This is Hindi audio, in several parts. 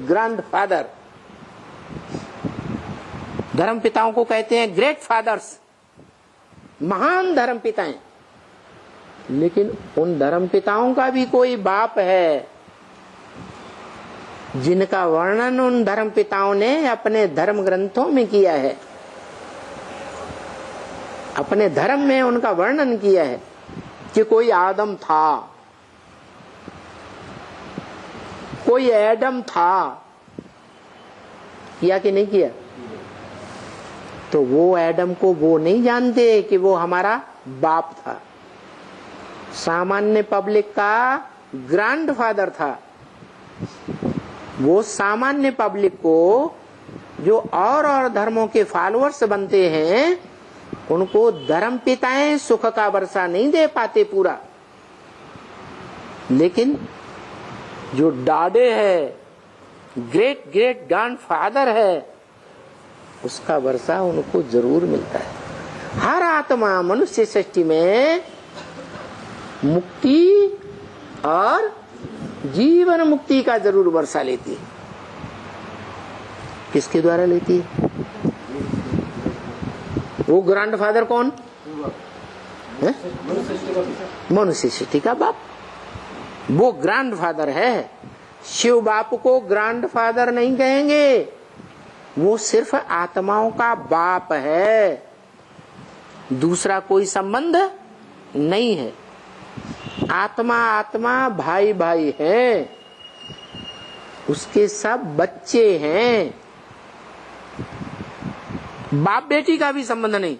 Grand father. धर्म पिताओं को कहते हैं ग्रेट फादर्स, महान धर्म पिताएं। लेकिन उन धर्म पिताओं का भी कोई बाप है जिनका वर्णन उन धर्म पिताओं ने अपने धर्म ग्रंथों में किया है, अपने धर्म में उनका वर्णन किया है कि कोई आदम था, कोई एडम था, किया कि नहीं किया? तो वो एडम को वो नहीं जानते कि वो हमारा बाप था, सामान्य पब्लिक का ग्रैंड फादर था। वो सामान्य पब्लिक को जो और धर्मों के फॉलोअर्स बनते हैं उनको धर्म पिताएं सुख का वर्षा नहीं दे पाते पूरा, लेकिन जो डाडे है, ग्रेट ग्रेट ग्रैंड फादर है, उसका वर्षा उनको जरूर मिलता है। हर आत्मा मनुष्य सृष्टि में मुक्ति और जीवन मुक्ति का जरूर वर्षा लेती है। किसके द्वारा लेती है? वो ग्रैंड फादर कौन है? मनुष्य सृष्टि का बाप, वो ग्रैंड फादर है। शिव बाप को ग्रैंड फादर नहीं कहेंगे, वो सिर्फ आत्माओं का बाप है, दूसरा कोई संबंध नहीं है। आत्मा आत्मा भाई भाई है, उसके सब बच्चे हैं, बाप बेटी का भी संबंध नहीं,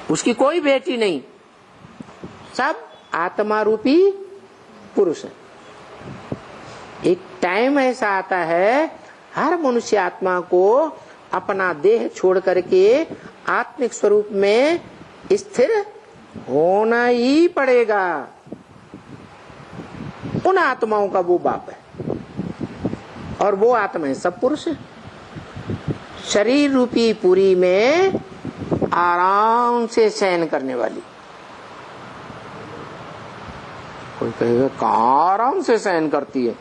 उसकी कोई बेटी नहीं, सब आत्मा रूपी पुरुष है। एक टाइम ऐसा आता है हर मनुष्य आत्मा को अपना देह छोड़ करके आत्मिक स्वरूप में स्थिर होना ही पड़ेगा। उन आत्माओं का वो बाप है और वो आत्मा है सब पुरुष है। शरीर रूपी पुरी में आराम से शयन करने वाली। कोई कहेगा कहाँ आराम से शयन करती है?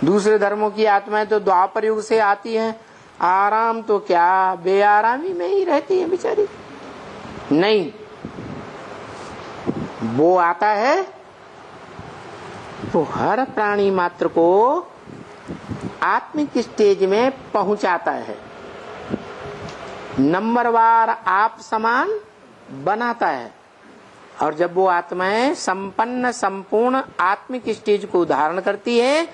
दूसरे धर्मों की आत्माएं तो द्वापर युग से आती हैं, आराम तो क्या बेआरामी में ही रहती है बेचारी। नहीं, वो आता है तो हर प्राणी मात्र को आत्मिक स्टेज में पहुंचाता है, नंबरवार आप समान बनाता है। और जब वो आत्माएं संपन्न संपूर्ण आत्मिक स्टेज को धारण करती है,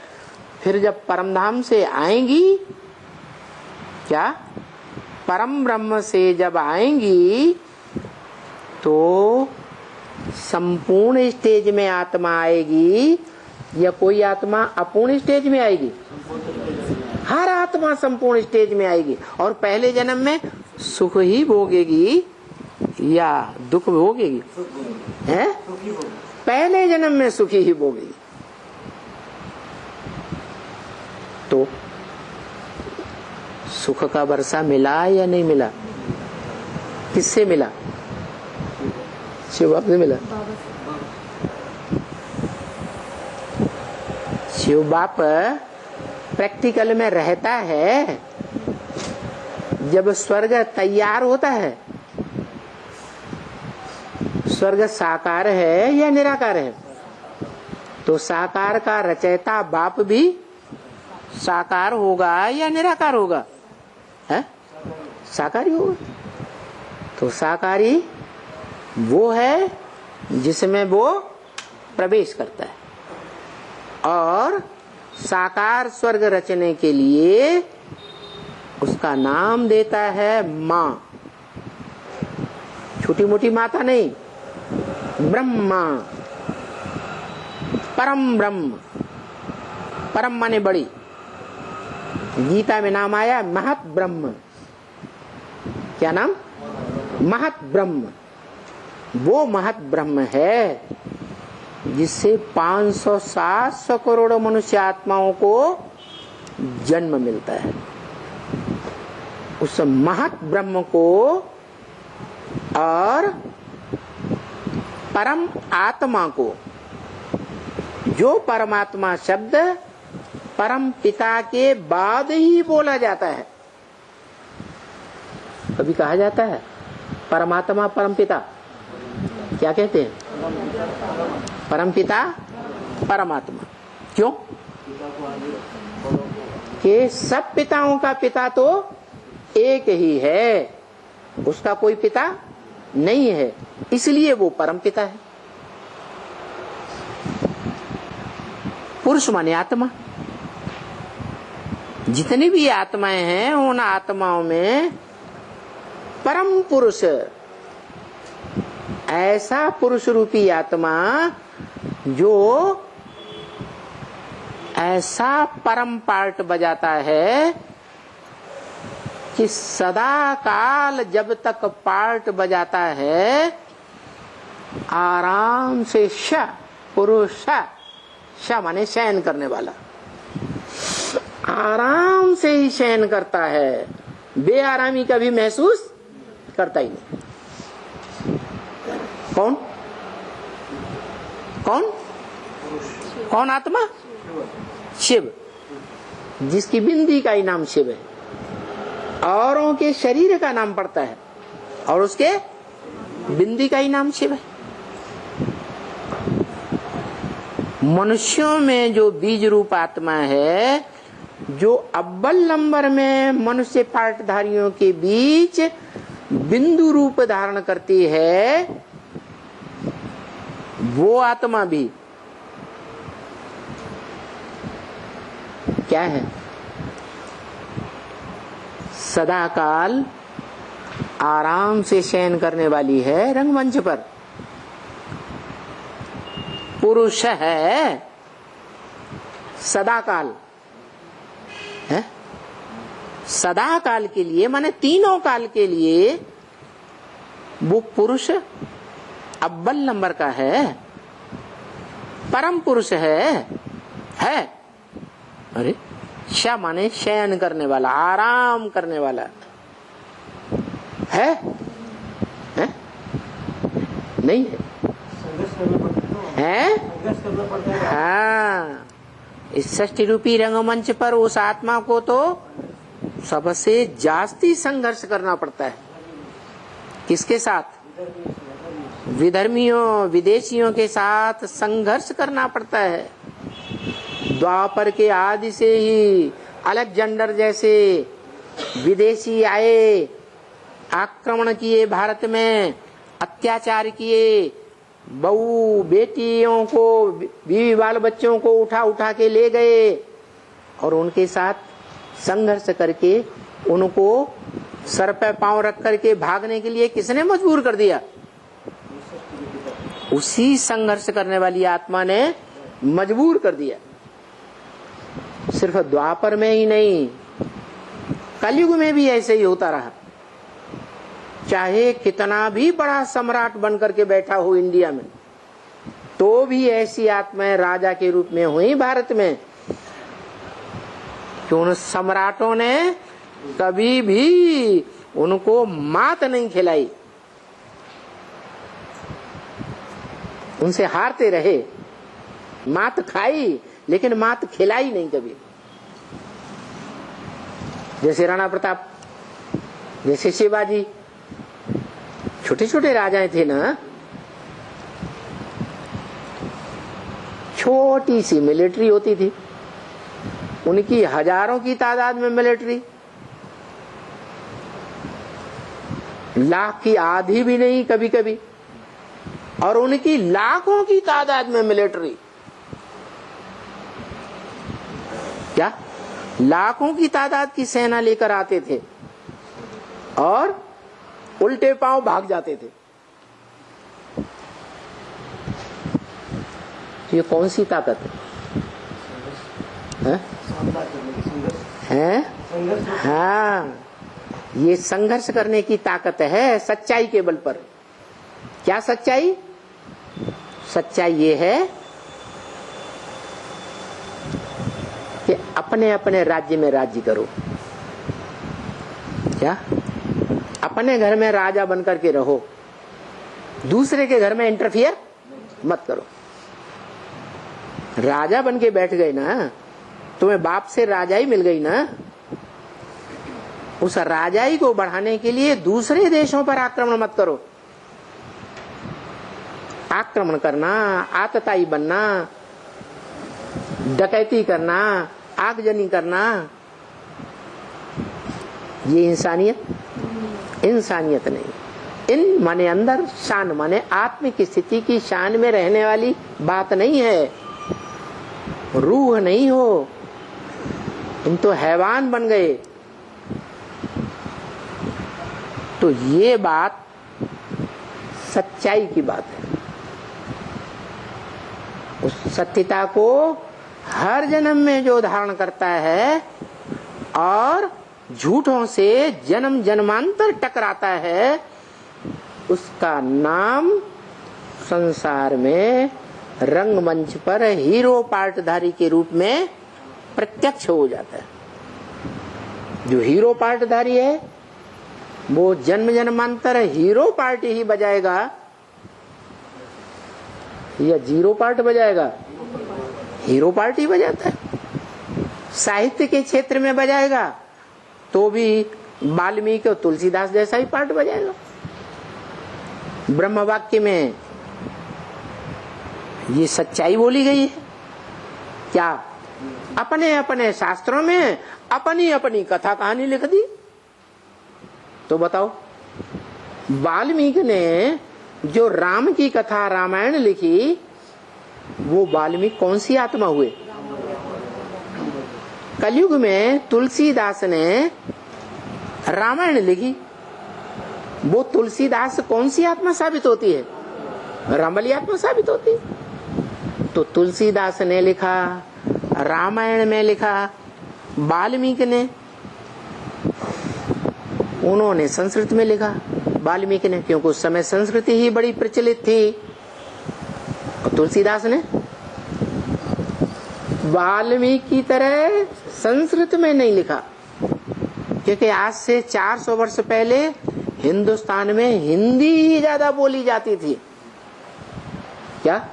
फिर जब परम धाम से आएंगी, क्या परम ब्रह्म से जब आएंगी तो संपूर्ण स्टेज में आत्मा आएगी या कोई आत्मा अपूर्ण स्टेज में आएगी? हर आत्मा संपूर्ण स्टेज में आएगी। और पहले जन्म में सुख ही भोगेगी या दुख भोगेगी? है पहले जन्म में सुखी ही भोगेगी। तो सुख का वर्षा मिला या नहीं मिला? किससे मिला? शिव बाप से मिला। शिव बाप प्रैक्टिकल में रहता है। जब स्वर्ग तैयार होता है, स्वर्ग साकार है या निराकार है? तो साकार का रचयिता बाप भी साकार होगा या निराकार होगा? है साकारी होगा। तो साकारी वो है जिसमें वो प्रवेश करता है। और साकार स्वर्ग रचने के लिए उसका नाम देता है माँ। छोटी मोटी माता नहीं, ब्रह्मा, परम ब्रह्म। परम माने बड़ी। गीता में नाम आया महत ब्रह्म। क्या नाम? महत ब्रह्म। वो महत ब्रह्म है जिससे 500-700 करोड़ मनुष्य आत्माओं को जन्म मिलता है। उस महत ब्रह्म को और परम आत्मा को जो परमात्मा शब्द परम पिता के बाद ही बोला जाता है। कभी कहा जाता है परमात्मा परम पिता, क्या कहते हैं? परम पिता परमात्मा। क्यों? कि सब पिताओं का पिता तो एक ही है, उसका कोई पिता नहीं है, इसलिए वो परम पिता है। पुरुष माने आत्मा। जितनी भी आत्माएं हैं उन आत्माओं में परम पुरुष, ऐसा पुरुष रूपी आत्मा जो ऐसा परम पार्ट बजाता है कि सदा काल जब तक पार्ट बजाता है आराम से श पुरुष, श माने शयन करने वाला, आराम से ही शयन करता है, बेआरामी का भी महसूस करता ही नहीं। कौन कौन कौन आत्मा? शिव, जिसकी बिंदी का ही नाम शिव है, औरों के शरीर का नाम पड़ता है और उसके बिंदी का ही नाम शिव है। मनुष्यों में जो बीज रूप आत्मा है, जो अव्वल नंबर में मनुष्य पार्टधारियों के बीच बिंदु रूप धारण करती है, वो आत्मा भी क्या है? सदा काल आराम से शयन करने वाली है रंगमंच पर। पुरुष है सदा काल है, सदा काल के लिए माने तीनों काल के लिए वो पुरुष अव्वल नंबर का है, परम पुरुष है। अरे श माने शयन करने वाला, आराम करने वाला है? नहीं है? हाँ, इस षष्ठी रूपी रंगमंच पर उस आत्मा को तो सबसे जास्ती संघर्ष करना पड़ता है। किसके साथ? विधर्मियों विदेशियों के साथ संघर्ष करना पड़ता है। द्वापर के आदि से ही अलेक्जेंडर जैसे विदेशी आए, आक्रमण किए, भारत में अत्याचार किए, बहू बेटियों को, बीवी बाल बच्चों को उठा उठा के ले गए और उनके साथ संघर्ष करके उनको सर पे पांव रख करके भागने के लिए किसने मजबूर कर दिया? उसी संघर्ष करने वाली आत्मा ने मजबूर कर दिया। सिर्फ द्वापर में ही नहीं, कलयुग में भी ऐसे ही होता रहा। चाहे कितना भी बड़ा सम्राट बन करके बैठा हो इंडिया में, तो भी ऐसी आत्माएं राजा के रूप में हुई भारत में कि उन सम्राटों ने कभी भी उनको मात नहीं खिलाई, उनसे हारते रहे, मात खाई लेकिन मात खिलाई नहीं कभी। जैसे राणा प्रताप, जैसे शिवाजी, छोटे छोटे राजाएं थे ना, छोटी सी मिलिट्री होती थी, उनकी हजारों की तादाद में मिलिट्री, लाख की आधी भी नहीं कभी कभी, और उनकी लाखों की तादाद में मिलिट्री। क्या? लाखों की तादाद की सेना लेकर आते थे और उल्टे पांव भाग जाते थे। ये कौन सी ताकत है? हाँ, ये संघर्ष करने की ताकत है सच्चाई के बल पर। क्या सच्चाई? सच्चाई ये है कि अपने अपने राज्य में राज्य करो। क्या? अपने घर में राजा बनकर के रहो, दूसरे के घर में इंटरफियर मत करो। राजा बन के बैठ गए ना, तुम्हें बाप से राजाई मिल गई ना, उस राजाई को बढ़ाने के लिए दूसरे देशों पर आक्रमण मत करो। आक्रमण करना, आतताई बनना, डकैती करना, आगजनी करना, ये इंसानियत नहीं। इन माने अंदर, शान माने आत्मिक स्थिति की शान में रहने वाली बात नहीं है। रूह नहीं हो, तुम तो हैवान बन गए। तो ये बात सच्चाई की बात है। उस सत्यता को हर जन्म में जो धारण करता है और झूठों से जन्म जन्मांतर टकराता है, उसका नाम संसार में रंगमंच पर हीरो पार्टधारी के रूप में प्रत्यक्ष हो जाता है। जो हीरो पार्टधारी है वो जन्म जन्मांतर हीरो पार्ट ही बजाएगा या जीरो पार्ट बजाएगा? हीरो पार्ट ही बजाता है। साहित्य के क्षेत्र में बजाएगा तो भी वाल्मीकि और तुलसीदास जैसा ही पार्ट बजाएगा। ब्रह्म वाक्य में ये सच्चाई बोली गई है। क्या? अपने अपने शास्त्रों में अपनी अपनी कथा कहानी लिख दी। तो बताओ, वाल्मीकि ने जो राम की कथा रामायण लिखी, वो वाल्मीकि कौन सी आत्मा हुए? कलयुग में तुलसीदास ने रामायण लिखी, वो तुलसीदास कौन सी आत्मा साबित होती है? राम वाली आत्मा साबित होती है। तो तुलसीदास ने लिखा, रामायण में लिखा, वाल्मीकि ने, उन्होंने संस्कृत में लिखा। वाल्मीकि ने, क्योंकि उस समय संस्कृति ही बड़ी प्रचलित थी। और तुलसीदास ने वाल्मीकि की तरह संस्कृत में नहीं लिखा, क्योंकि आज से 400 वर्ष पहले हिंदुस्तान में हिंदी ही ज्यादा बोली जाती थी। क्या?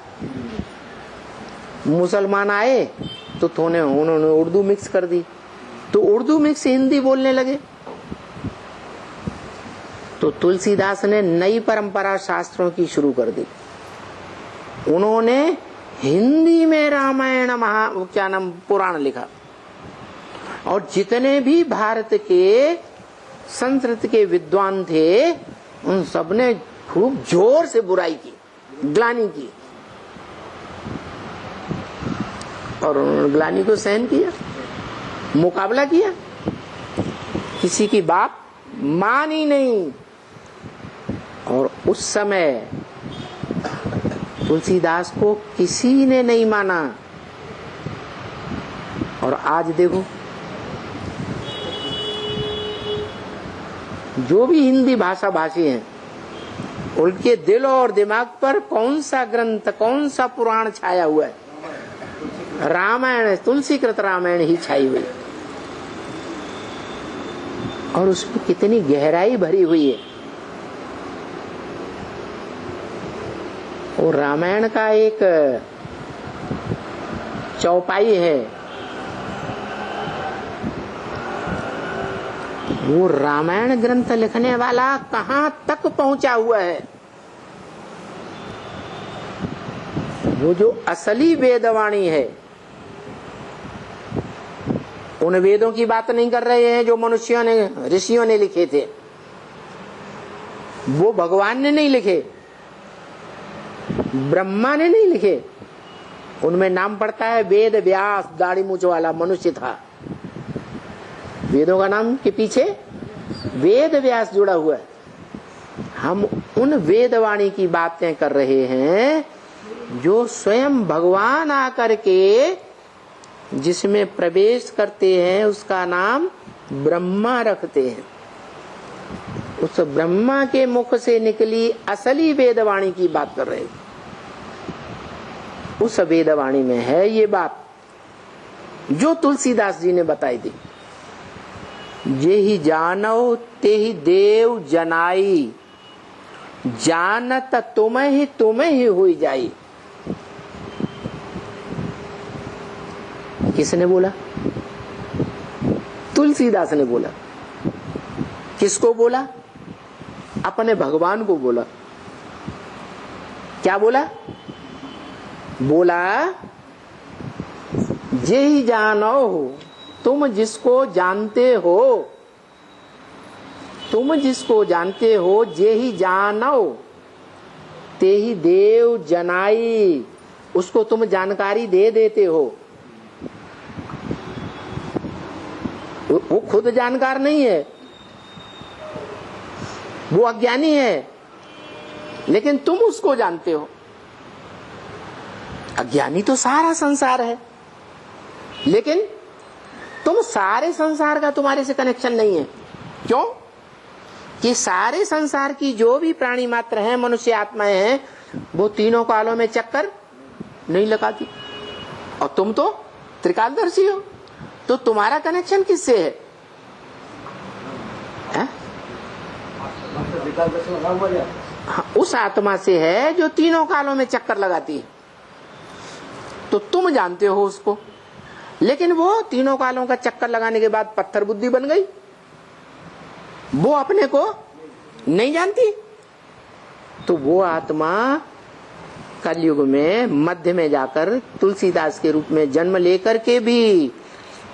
मुसलमान आए तो उन्होंने उर्दू मिक्स कर दी, तो उर्दू मिक्स हिंदी बोलने लगे। तो तुलसीदास ने नई परंपरा शास्त्रों की शुरू कर दी। उन्होंने हिंदी में रामायण पुराण लिखा, और जितने भी भारत के संस्कृत के विद्वान थे, उन सब ने खूब जोर से बुराई की, ग्लानि की, और उन्होंने ग्लानि को सहन किया, मुकाबला किया, किसी की बात मानी नहीं। और उस समय तुलसीदास को किसी ने नहीं माना। और आज देखो, जो भी हिंदी भाषा भाषी हैं, उनके दिल और दिमाग पर कौन सा ग्रंथ, कौन सा पुराण छाया हुआ है? रामायण, तुलसीकृत रामायण ही छाई हुई, और उसमें कितनी गहराई भरी हुई है। और रामायण का एक चौपाई है, वो रामायण ग्रंथ लिखने वाला कहां तक पहुंचा हुआ है। वो जो असली वेदवाणी है, उन वेदों की बात नहीं कर रहे हैं जो मनुष्यों ने, ऋषियों ने लिखे थे। वो भगवान ने नहीं लिखे, ब्रह्मा ने नहीं लिखे। उनमें नाम पड़ता है वेद व्यास, दाढ़ी मूंछ वाला मनुष्य था। वेदों का नाम के पीछे वेद व्यास जुड़ा हुआ है। हम उन वेदवाणी की बातें कर रहे हैं जो स्वयं भगवान आकर के जिसमें प्रवेश करते हैं, उसका नाम ब्रह्मा रखते हैं। उस ब्रह्मा के मुख से निकली असली वेदवाणी की बात कर रहे हैं। उस वेदवाणी में है ये बात जो तुलसीदास जी ने बताई थी। जे ही जानो ते ही देव जनाई, जानत तुम ही हुई जाई। किसने बोला? तुलसीदास ने बोला। किसको बोला? अपने भगवान को बोला। क्या बोला? बोला जे ही जानो हो, तुम जिसको जानते हो, तुम जिसको जानते हो, जे ही जानो ते ही देव जनाई, उसको तुम जानकारी दे देते हो। वो खुद जानकार नहीं है, वो अज्ञानी है, लेकिन तुम उसको जानते हो। अज्ञानी तो सारा संसार है, लेकिन तुम सारे संसार का तुम्हारे से कनेक्शन नहीं है। क्यों? कि सारे संसार की जो भी प्राणी मात्र हैं, मनुष्य आत्माएं हैं, वो तीनों कालों में चक्कर नहीं लगाती। और तुम तो त्रिकालदर्शी हो, तो तुम्हारा कनेक्शन किससे है? हाँ, उस आत्मा से है जो तीनों कालों में चक्कर लगाती है। तो तुम जानते हो उसको, लेकिन वो तीनों कालों का चक्कर लगाने के बाद पत्थर बुद्धि बन गई, वो अपने को नहीं जानती। तो वो आत्मा कलयुग में मध्य में जाकर तुलसीदास के रूप में जन्म लेकर के भी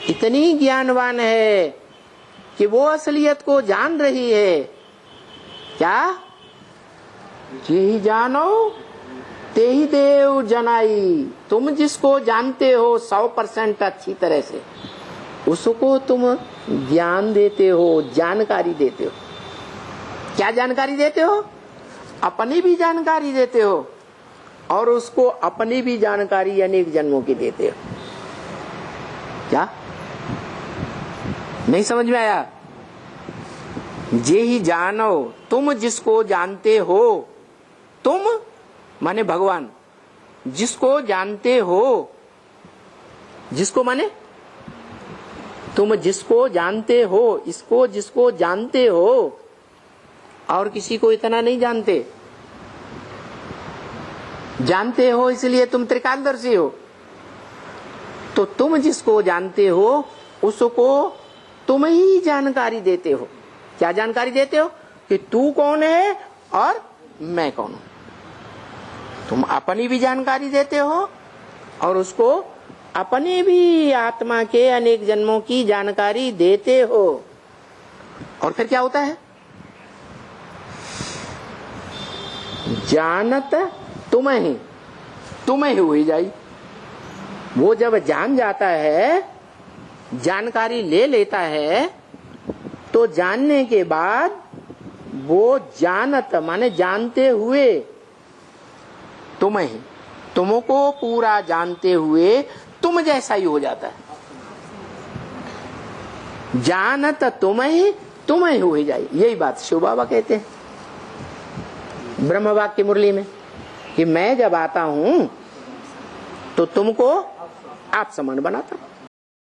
इतनी ज्ञानवान है कि वो असलियत को जान रही है। क्या? जे ही जानो ते ही देव जनाई। तुम जिसको जानते हो 100% अच्छी तरह से, उसको तुम ज्ञान देते हो, जानकारी देते हो। क्या जानकारी देते हो? अपनी भी जानकारी देते हो, और उसको अपनी भी जानकारी अनेक जन्मों की देते हो। क्या नहीं समझ में आया? जे ही जानो, तुम जिसको जानते हो, तुम माने भगवान, जिसको जानते हो, जिसको माने तुम जिसको जानते हो, इसको जिसको जानते हो, और किसी को इतना नहीं जानते। जानते हो इसलिए तुम त्रिकालदर्शी हो। तो तुम जिसको जानते हो, उसको तुम ही जानकारी देते हो। क्या जानकारी देते हो? कि तू कौन है और मैं कौन हूं। तुम अपनी भी जानकारी देते हो, और उसको अपने भी आत्मा के अनेक जन्मों की जानकारी देते हो। और फिर क्या होता है? जानत तुम्हें ही हुई जाई। वो जब जान जाता है, जानकारी ले लेता है, तो जानने के बाद वो जानत माने जानते हुए तुम्हें, तुमको पूरा जानते हुए तुम जैसा ही हो जाता है। जानत तुम्हें हुई जाए। यही बात शिव बाबा कहते हैं ब्रह्मवाक्य की मुरली में, कि मैं जब आता हूं तो तुमको आप समान बनाता हूं।